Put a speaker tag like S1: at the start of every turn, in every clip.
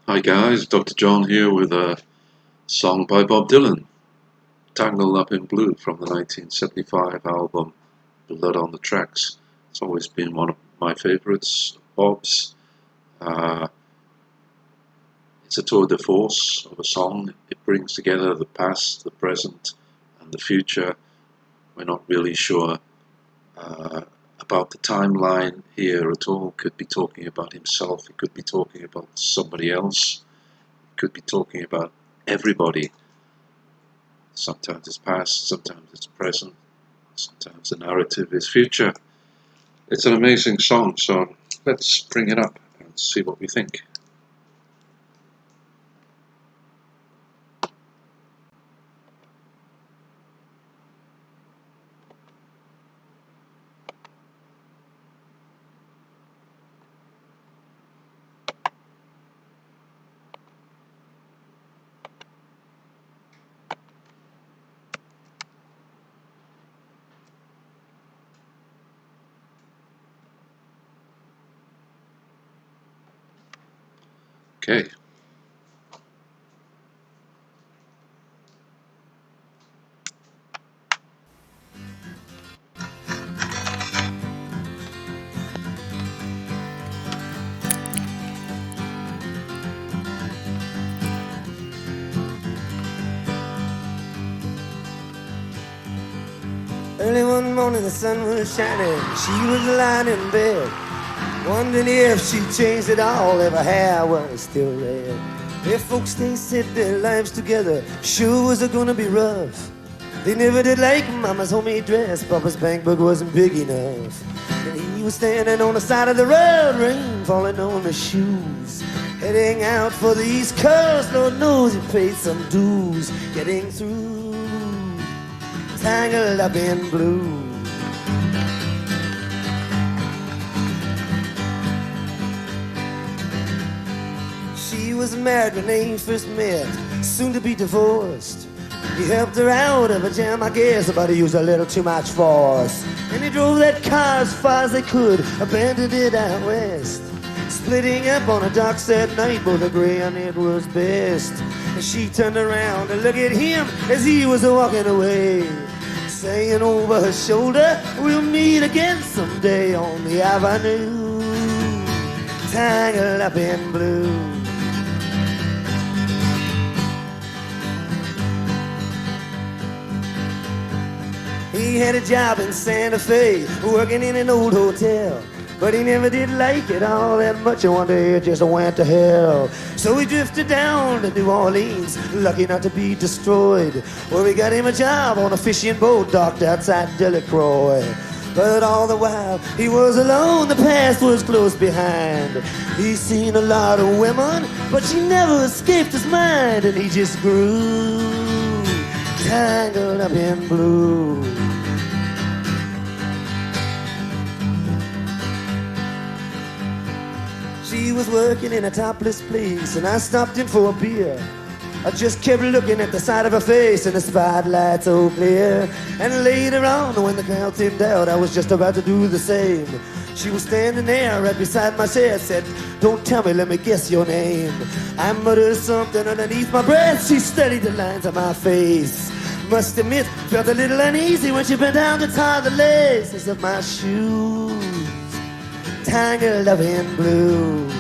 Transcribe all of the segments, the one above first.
S1: Hi guys, Dr. John here with a song by Bob Dylan, Tangled Up in Blue from the 1975 album Blood on the Tracks. It's always been one of my favorites, Bob's. Uh, it's a tour de force of a song. It brings together the past, the present, and the future. We're not really sure about the timeline here at all. Could be talking about himself, it could be talking about somebody else, it could be talking about everybody. Sometimes it's past, sometimes it's present, sometimes the narrative is future. It's an amazing song, so let's bring it up and see what we think. Okay.
S2: Early one morning the sun was shining, she was lying in bed, wondering if she changed it all, if her hair was still red. If folks they said their lives together sure was gonna be rough. They never did like Mama's homemade dress, Papa's bank book wasn't big enough. And he was standing on the side of the road, rain falling on his shoes, heading out for the East Coast. Lord knows he paid some dues, getting through. Tangled up in blue. She was married when they first met, soon to be divorced. He helped her out of a jam, I guess, but he used a little too much force. And he drove that car as far as they could, abandoned it out west. Splitting up on a dock that night, both agree on it was best. And she turned around to look at him as he was walking away, saying over her shoulder, we'll meet again someday on the avenue, tangled up in blue. He had a job in Santa Fe, working in an old hotel, but he never did like it all that much, and one day it just went to hell. So he drifted down to New Orleans, lucky not to be destroyed, where we got him a job on a fishing boat docked outside Delacroix. But all the while he was alone, the past was close behind. He's seen a lot of women, but she never escaped his mind, and he just grew tangled up in blue. She was working in a topless place, and I stopped in for a beer. I just kept looking at the side of her face, and the spotlight so clear. And later on, when the crowd thinned out, I was just about to do the same. She was standing there right beside my chair, said, don't tell me, let me guess your name. I muttered something underneath my breath. She studied the lines of my face. Must admit, felt a little uneasy when she bent down to tie the laces of my shoes, tangled up in blue.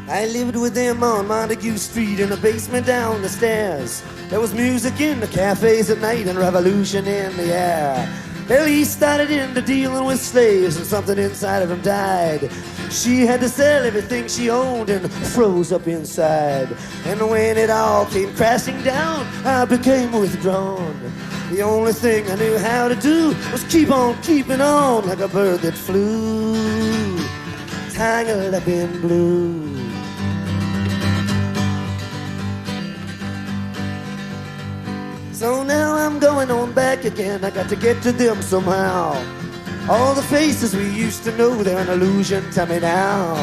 S2: I lived with them on Montague Street in the basement down the stairs. There was music in the cafes at night and revolution in the air. Well, he started into dealing with slaves, and something inside of him died. She had to sell everything she owned and froze up inside. And when it all came crashing down, I became withdrawn. The only thing I knew how to do was keep on keeping on, like a bird that flew, tangled up in blue. So now I'm going on back again, I got to get to them somehow. All the faces we used to know, they're an illusion to me now.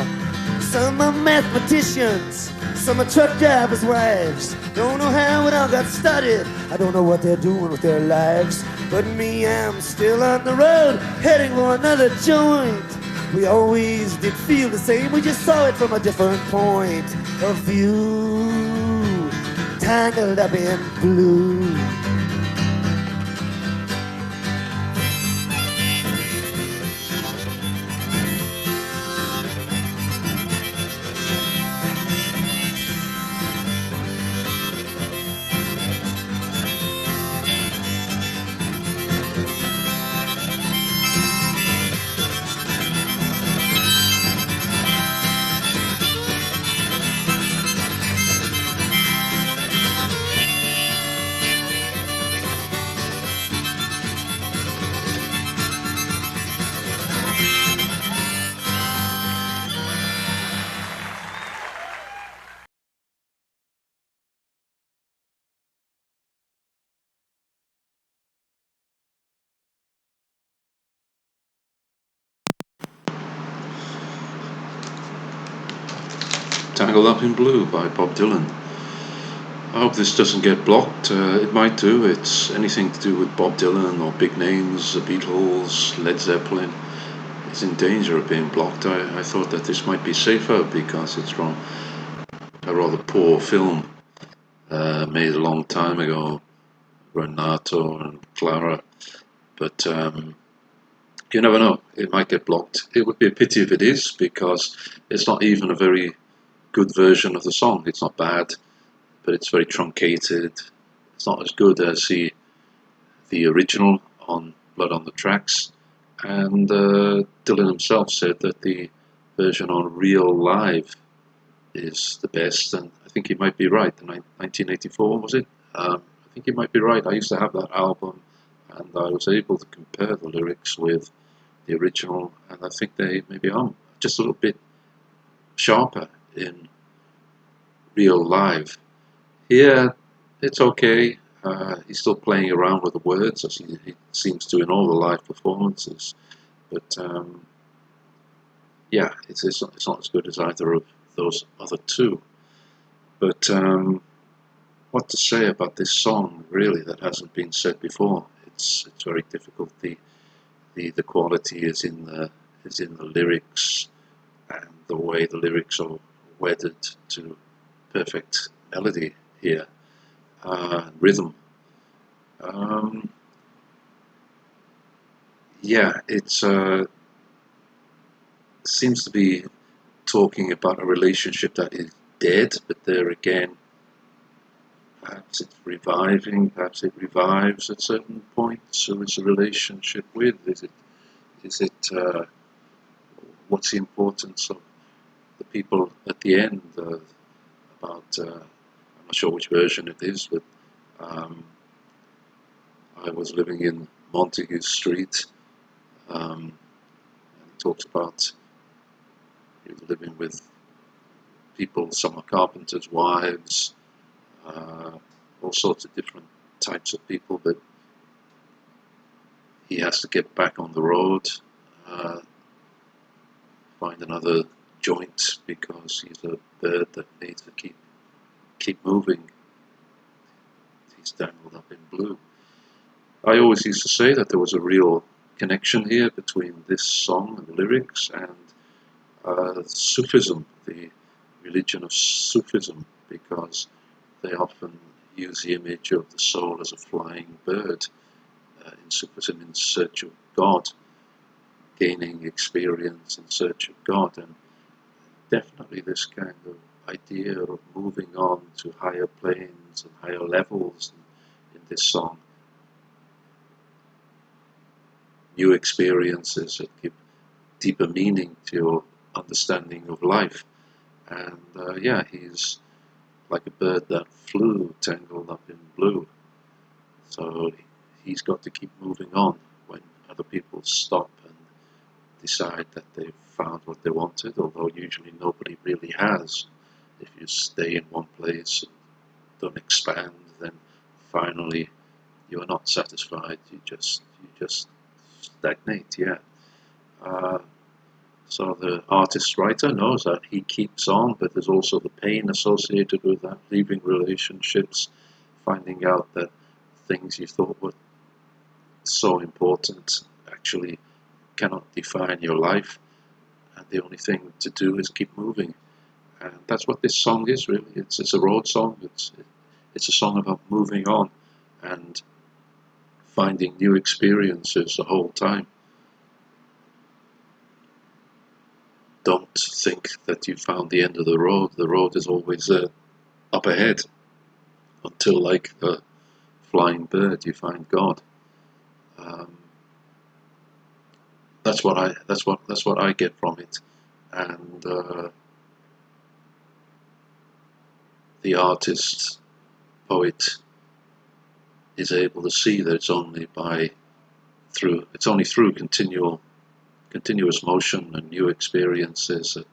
S2: Some are mathematicians, some are truck drivers' wives. Don't know how it all got started, I don't know what they're doing with their lives. But me, I'm still on the road, heading for another joint, We always did feel the same, we just saw it from a different point of view. Tangled up in blue.
S1: Tangled Up in Blue by Bob Dylan. I hope this doesn't get blocked. It might do. It's anything to do with Bob Dylan or big names, the Beatles, Led Zeppelin. It's in danger of being blocked. I thought that this might be safer because it's from a rather poor film made a long time ago, Renato and Clara. But you never know. It might get blocked. It would be a pity if it is, because it's not even a very good version of the song. It's not bad, but it's very truncated. It's not as good as the original on Blood on the Tracks. And Dylan himself said that the version on Real Live is the best, and I think he might be right. The 1984, was it? I think he might be right. I used to have that album, and I was able to compare the lyrics with the original, and I think they maybe are just a little bit sharper in Real Live. Here, it's okay. He's still playing around with the words, as he seems to in all the live performances. But yeah, it's not as good as either of those other two. But what to say about this song, really, that hasn't been said before? It's very difficult. The quality is in the lyrics, and the way the lyrics are wedded to perfect melody here, rhythm. Yeah, it seems to be talking about a relationship that is dead, but there again, perhaps it's reviving, perhaps it revives at certain points. Who is the relationship with? Is it what's the importance of the people at the end? About I'm not sure which version it is, but I was living in Montague Street, and it talks about living with people, some are carpenters' wives, all sorts of different types of people, but he has to get back on the road, find another joint, because he's a bird that needs to keep moving. He's tangled up in blue. I always used to say that there was a real connection here between this song and the lyrics and Sufism, the religion of Sufism, because they often use the image of the soul as a flying bird in Sufism, in search of God, gaining experience in search of God. And definitely this kind of idea of moving on to higher planes and higher levels in this song. New experiences that give deeper meaning to your understanding of life. And yeah, he's like a bird that flew, tangled up in blue. So he's got to keep moving on when other people stop and decide that they've found what they wanted, although usually nobody really has. If you stay in one place and don't expand, then finally you are not satisfied. You just stagnate. Yeah. So the artist-writer knows that he keeps on, but there's also the pain associated with that, leaving relationships, finding out that things you thought were so important actually cannot define your life. the only thing to do is keep moving. And that's what this song is, really. It's a road song. It's a song about moving on and finding new experiences the whole time. Don't think that you found the end of the road. The road is always up ahead until, like the flying bird, you find God. Um, that's what I get from it, and the artist poet is able to see that it's only through continuous motion and new experiences that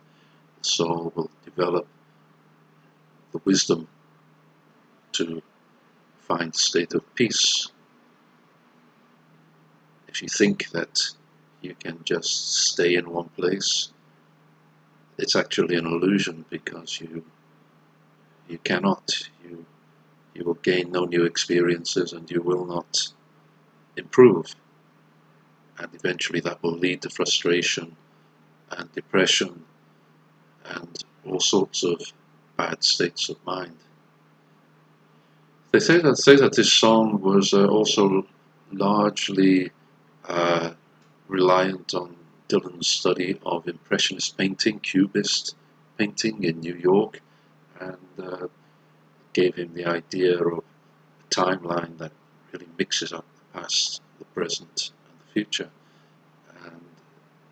S1: the soul will develop the wisdom to find a state of peace. If you think that you can just stay in one place, it's actually an illusion, because you cannot. You will gain no new experiences, and you will not improve. And eventually that will lead to frustration and depression and all sorts of bad states of mind. They say that this song was also largely uh, reliant on Dylan's study of Impressionist painting, Cubist painting in New York, and gave him the idea of a timeline that really mixes up the past, the present, and the future. And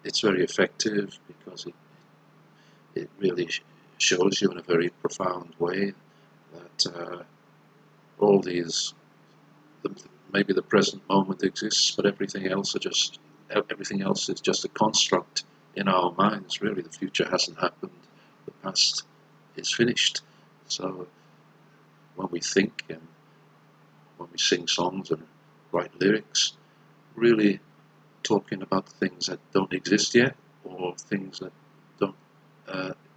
S1: it's very effective because it really shows you in a very profound way that all these, maybe the present moment exists, but everything else is just a construct in our minds. Really, the future hasn't happened, the past is finished. So when we think and when we sing songs and write lyrics, really talking about things that don't exist yet, or things that don't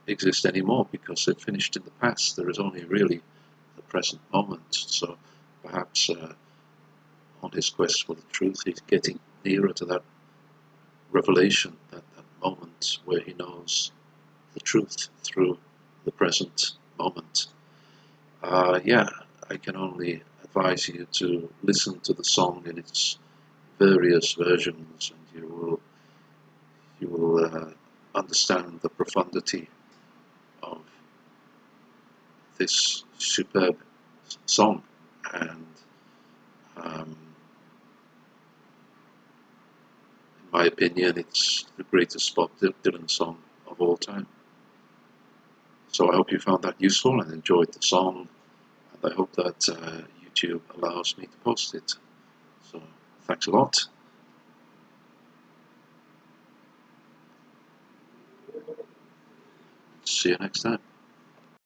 S1: exist anymore because they're finished in the past. There is only really the present moment. So perhaps on his quest for the truth, he's getting nearer to that revelation, that moment where he knows the truth through the present moment. Yeah, I can only advise you to listen to the song in its various versions, and you will understand the profundity of this superb song. And in my opinion, it's the greatest Bob Dylan song of all time. So I hope you found that useful and enjoyed the song, and I hope that YouTube allows me to post it. So thanks a lot. See you next time.